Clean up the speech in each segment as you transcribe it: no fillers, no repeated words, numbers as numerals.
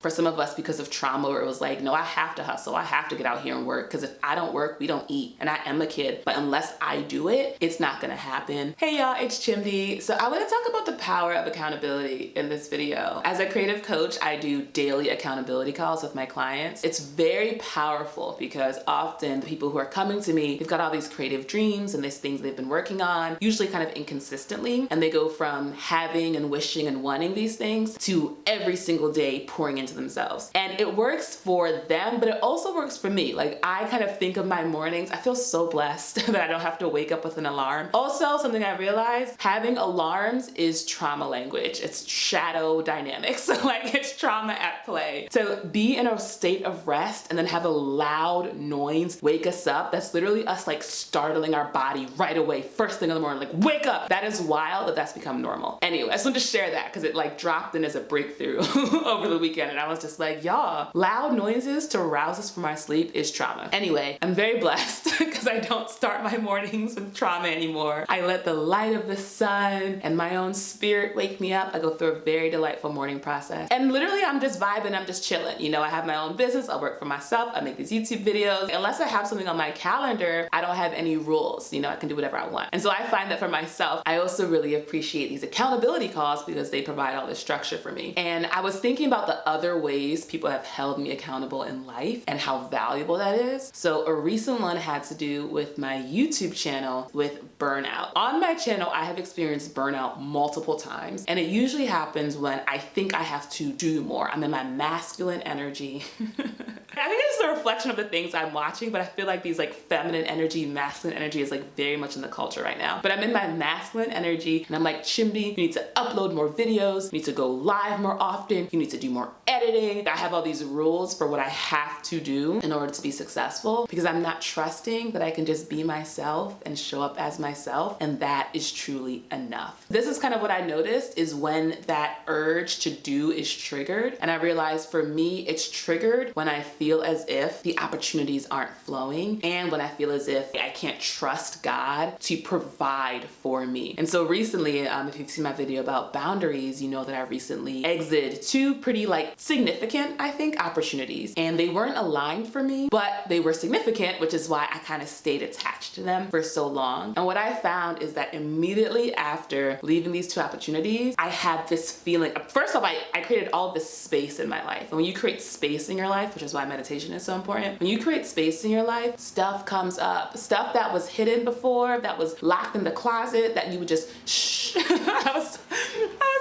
For some of us, because of trauma, where it was like, no, I have to hustle. I have to get out here and work, because if I don't work, we don't eat. And I am a kid, but unless I do it, it's not gonna happen. Hey y'all, it's Chimdi. So I want to talk about the power of accountability in this video. As a creative coach, I do daily accountability calls with my clients. It's very powerful because often the people who are coming to me, they've got all these creative dreams and these things they've been working on, usually kind of inconsistently. And they go from having and wishing and wanting these things to every single day pouring into themselves. And it works for them, but it also works for me. Like, I kind of think of my mornings, I feel so blessed that I don't have to wake up with an alarm. Also, something I realized, having alarms is trauma language. It's shadow dynamics. Like, it's trauma at play. So be in a state of rest and then have a loud noise wake us up. That's literally us like startling our body right away, first thing in the morning, like, wake up. That is wild that that's become normal. Anyway, I just wanted to share that because it like dropped in as a breakthrough over the weekend. And I was just like, y'all, loud noises to rouse us from our sleep is trauma. Anyway, I'm very blessed because I don't start my mornings with trauma anymore. I let the light of the sun and my own spirit wake me up. I go through a very delightful morning process. And literally I'm just vibing, I'm just chilling. You know, I have my own business, I work for myself, I make these YouTube videos. Unless I have something on my calendar, I don't have any rules. You know, I can do whatever I want. And so I find that for myself, I also really appreciate these accountability calls because they provide all this structure for me. And I was thinking about the other ways people have held me accountable in life and how valuable that is. So a recent one had to do with my YouTube channel with burnout. On my channel, I have experienced burnout multiple times, and it usually happens when I think I have to do more. I'm in my masculine energy. I think it's a reflection of the things I'm watching, but I feel like these like feminine energy, masculine energy is like very much in the culture right now. But I'm in my masculine energy and I'm like, Chimdi, you need to upload more videos, you need to go live more often, you need to do more editing. I have all these rules for what I have to do in order to be successful because I'm not trusting that I can just be myself and show up as myself, and that is truly enough. This is kind of what I noticed is when that urge to do is triggered, and I realized for me it's triggered when I feel as if the opportunities aren't flowing and when I feel as if I can't trust God to provide for me. And so recently, if you've seen my video about boundaries, you know that I recently exited two pretty like significant, I think, opportunities, and they weren't aligned for me, but they were significant, which is why I kind of stayed attached to them for so long. And what I found is that immediately after leaving these two opportunities, I had this feeling, first off, I created all this space in my life. And when you create space in your life, which is why meditation is so important, when you create space in your life, stuff comes up. Stuff that was hidden before, that was locked in the closet, that you would just shh. I was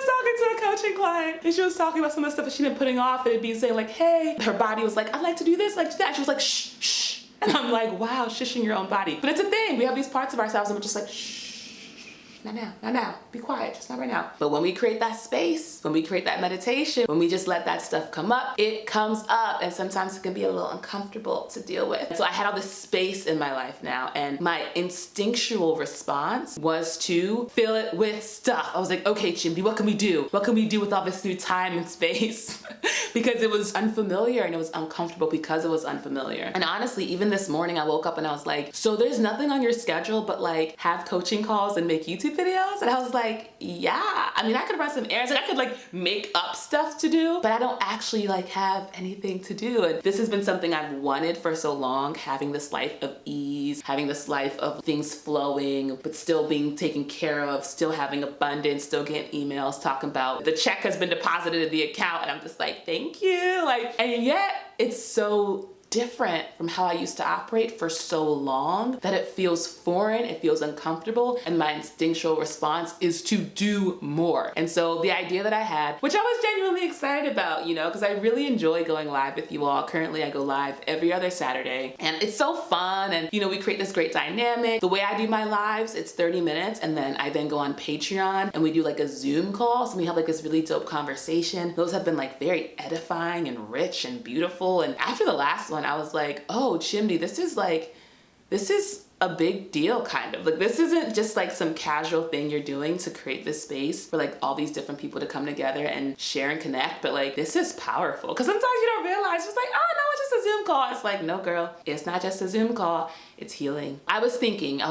talking to a coaching client and she was talking about some of the stuff that she'd been putting off, and it'd be saying like, hey, her body was like, I'd like to do this, like that. She was like, shh, shh. And I'm like, wow, shushing your own body. But it's a thing. We have these parts of ourselves and we're just like, shh. Not now, be quiet, just not right now. But when we create that space, when we create that meditation, when we just let that stuff come up, it comes up, and sometimes it can be a little uncomfortable to deal with. So I had all this space in my life now, and my instinctual response was to fill it with stuff. I was like, okay, Chimdi, what can we do? What can we do with all this new time and space? Because it was unfamiliar and it was uncomfortable because it was unfamiliar. And honestly, even this morning I woke up and I was like, so there's nothing on your schedule but like have coaching calls and make YouTube videos? And I was like, yeah. I mean, I could run some errands, like I could like make up stuff to do, but I don't actually like have anything to do. And this has been something I've wanted for so long, having this life of ease, having this life of things flowing, but still being taken care of, still having abundance, still getting emails talking about the check has been deposited in the account. And I'm just like, thank you. Like, and yet it's so different from how I used to operate for so long that it feels foreign, it feels uncomfortable, and my instinctual response is to do more. And so the idea that I had, which I was genuinely excited about, you know, because I really enjoy going live with you all. Currently I go live every other Saturday and it's so fun, and you know, we create this great dynamic. The way I do my lives, it's 30 minutes and then I then go on Patreon and we do like a Zoom call, so we have like this really dope conversation. Those have been like very edifying and rich and beautiful. And after the last one I was like, oh, Chimdi, this is a big deal, kind of. Like, this isn't just like some casual thing you're doing to create this space for like all these different people to come together and share and connect, but like this is powerful. Because sometimes you don't realize, it's like, oh no, it's just a Zoom call. It's like, no girl, it's not just a Zoom call, it's healing. I was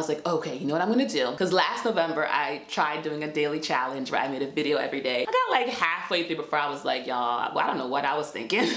like, okay, you know what I'm gonna do? Because last November I tried doing a daily challenge where I made a video every day. I got like halfway through before I was like, y'all, well, I don't know what I was thinking.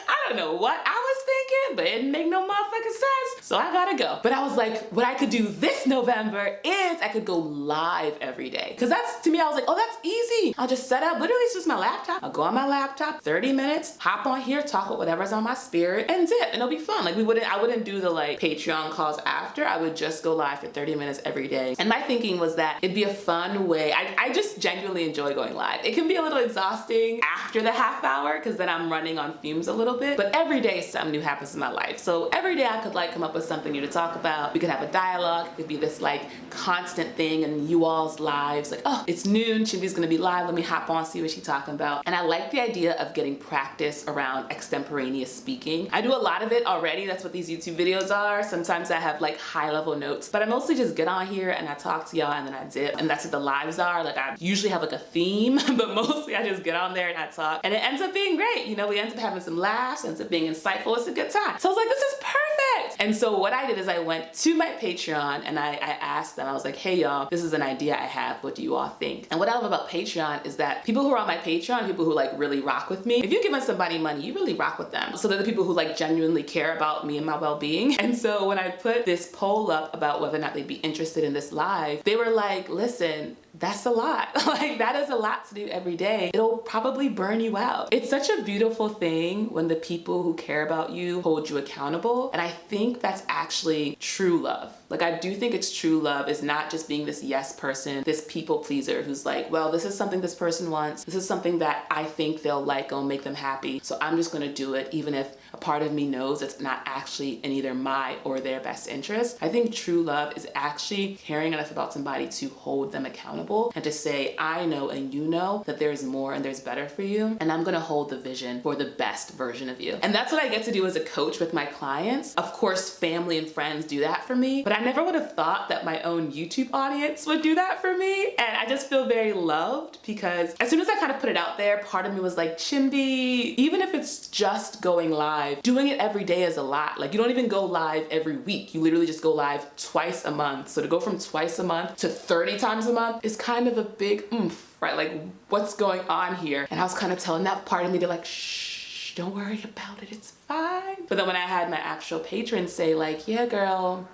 I don't know what I was thinking, but it didn't make no motherfucking sense. So I gotta go. But I was like, what I could do this November is I could go live every day. Cause that's, to me, I was like, oh, that's easy. I'll just set up, literally it's just my laptop. I'll go on my laptop, 30 minutes, hop on here, talk with whatever's on my spirit and zip, and it'll be fun. Like I wouldn't do the like Patreon calls after. I would just go live for 30 minutes every day. And my thinking was that it'd be a fun way. I just genuinely enjoy going live. It can be a little exhausting after the half hour because then I'm running on fumes a little bit, but every day something new happens in my life. So every day I could like come up with something new to talk about. We could have a dialogue. It could be this like constant thing in you all's lives. Like, oh, it's noon, Chimbi's gonna be live. Let me hop on, see what she's talking about. And I like the idea of getting practice around extemporaneous speaking. I do a lot of it already. That's what these YouTube videos are. Sometimes I have like high level notes, but I mostly just get on here and I talk to y'all and then I dip. And that's what the lives are. Like I usually have like a theme, but mostly I just get on there and I talk. And it ends up being great. You know, we end up having some laughs, ends up being insightful. It's a good time. So I was like, this is perfect. And so what I did is I went to my Patreon and I asked them, I was like, hey y'all, this is an idea I have. What do you all think? And what I love about Patreon is that people who are on my Patreon, people who like really rock with me, if you're giving somebody money, you really rock with them. So they're the people who like genuinely care about me and my well-being. And so when I put this poll up about whether or not they'd be interested in this live, they were like, listen, that's a lot. Like that is a lot to do every day. It'll probably burn you out. It's such a beautiful thing when the people who care about you hold you accountable. And I think that's actually true love. Like I do think it's true love is not just being this yes person, this people pleaser who's like, well, this is something this person wants. This is something that I think they'll like, it'll make them happy. So I'm just gonna do it even if a part of me knows it's not actually in either my or their best interest. I think true love is actually caring enough about somebody to hold them accountable and to say, I know and you know that there's more and there's better for you, and I'm gonna hold the vision for the best version of you. And that's what I get to do as a coach with my clients. Of course, family and friends do that for me, but I never would have thought that my own YouTube audience would do that for me. And I just feel very loved because as soon as I kind of put it out there, part of me was like, Chimbi, even if it's just going live, doing it every day is a lot. Like you don't even go live every week. You literally just go live twice a month. So to go from twice a month to 30 times a month is kind of a big oomph, right? Like what's going on here? And I was kind of telling that part of me to like, shh, don't worry about it. It's fine. But then when I had my actual patrons say like, yeah, girl,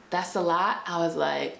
that's a lot. I was like,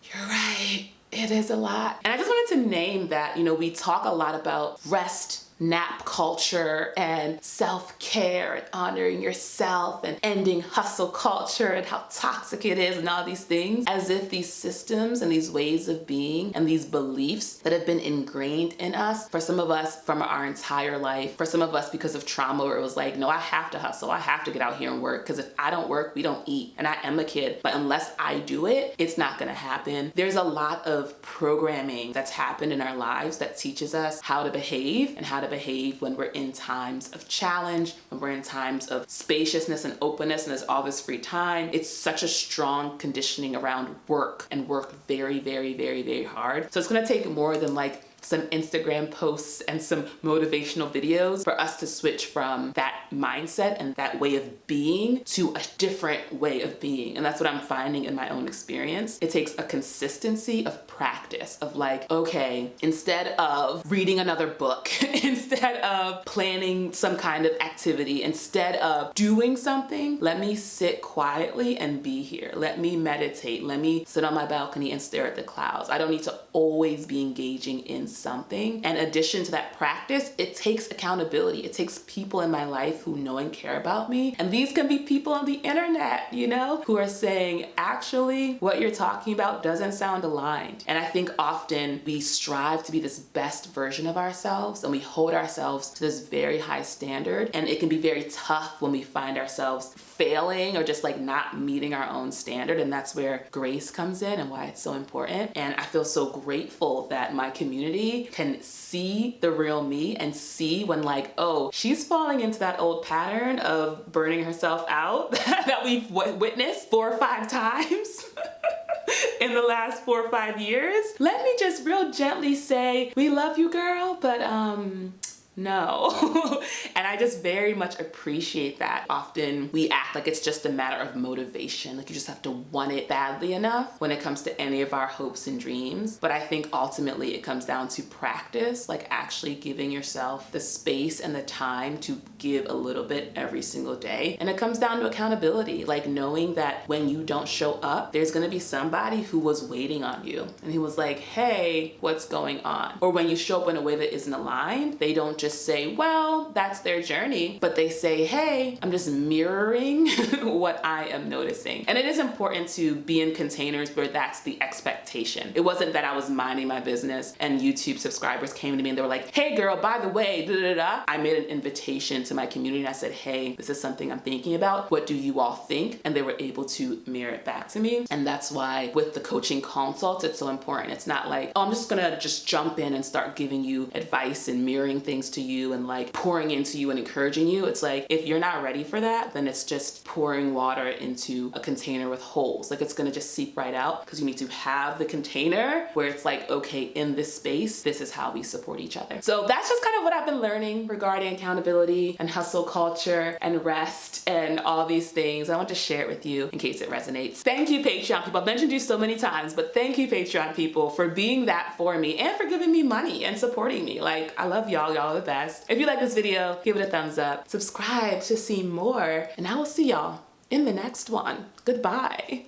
you're right. It is a lot. And I just wanted to name that, you know, we talk a lot about rest, nap culture and self-care and honoring yourself and ending hustle culture and how toxic it is and all these things, as if these systems and these ways of being and these beliefs that have been ingrained in us, for some of us from our entire life, for some of us because of trauma where it was like, no, I have to hustle, I have to get out here and work because if I don't work, we don't eat. And I am a kid, but unless I do it, it's not gonna happen. There's a lot of programming that's happened in our lives that teaches us how to behave and how to behave when we're in times of challenge, when we're in times of spaciousness and openness and there's all this free time. It's such a strong conditioning around work and work very, very, very, very hard. So it's gonna take more than like some Instagram posts and some motivational videos for us to switch from that mindset and that way of being to a different way of being. And that's what I'm finding in my own experience. It takes a consistency of practice of like, okay, instead of reading another book, instead of planning some kind of activity, instead of doing something, let me sit quietly and be here. Let me meditate. Let me sit on my balcony and stare at the clouds. I don't need to always be engaging in something. In addition to that practice, it takes accountability. It takes people in my life who know and care about me. And these can be people on the internet, you know, who are saying, actually, what you're talking about doesn't sound aligned. And I think often we strive to be this best version of ourselves and we hold ourselves to this very high standard. And it can be very tough when we find ourselves failing or just like not meeting our own standard. And that's where grace comes in and why it's so important. And I feel so grateful that my community community can see the real me and see when like, oh, she's falling into that old pattern of burning herself out that we've witnessed 4 or 5 times in the last 4 or 5 years. Let me just real gently say, we love you, girl, but no. And I just very much appreciate that. Often we act like it's just a matter of motivation, like you just have to want it badly enough when it comes to any of our hopes and dreams. But I think ultimately it comes down to practice, like actually giving yourself the space and the time to give a little bit every single day. And it comes down to accountability, like knowing that when you don't show up, there's gonna be somebody who was waiting on you and he was like, hey, what's going on? Or when you show up in a way that isn't aligned, they don't just say, well, that's their journey, but they say, hey, I'm just mirroring what I am noticing. And it is important to be in containers where that's the expectation. It wasn't that I was minding my business and YouTube subscribers came to me and they were like, hey girl, by the way, da da da. I made an invitation to my community and I said, hey, this is something I'm thinking about. What do you all think? And they were able to mirror it back to me. And that's why with the coaching consults, it's so important. It's not like, oh, I'm just gonna jump in and start giving you advice and mirroring things to you and like pouring into you and encouraging you. It's like, if you're not ready for that, then it's just pouring water into a container with holes. Like it's gonna just seep right out because you need to have the container where it's like, okay, in this space, this is how we support each other. So that's just kind of what I've been learning regarding accountability and hustle culture and rest and all these things. I want to share it with you in case it resonates. Thank you, Patreon people. I've mentioned you so many times, but thank you, Patreon people, for being that for me and for giving me money and supporting me. Like, I love y'all. Y'all are the best. If you like this video, give it a thumbs up, subscribe to see more, and I will see y'all in the next one. Goodbye.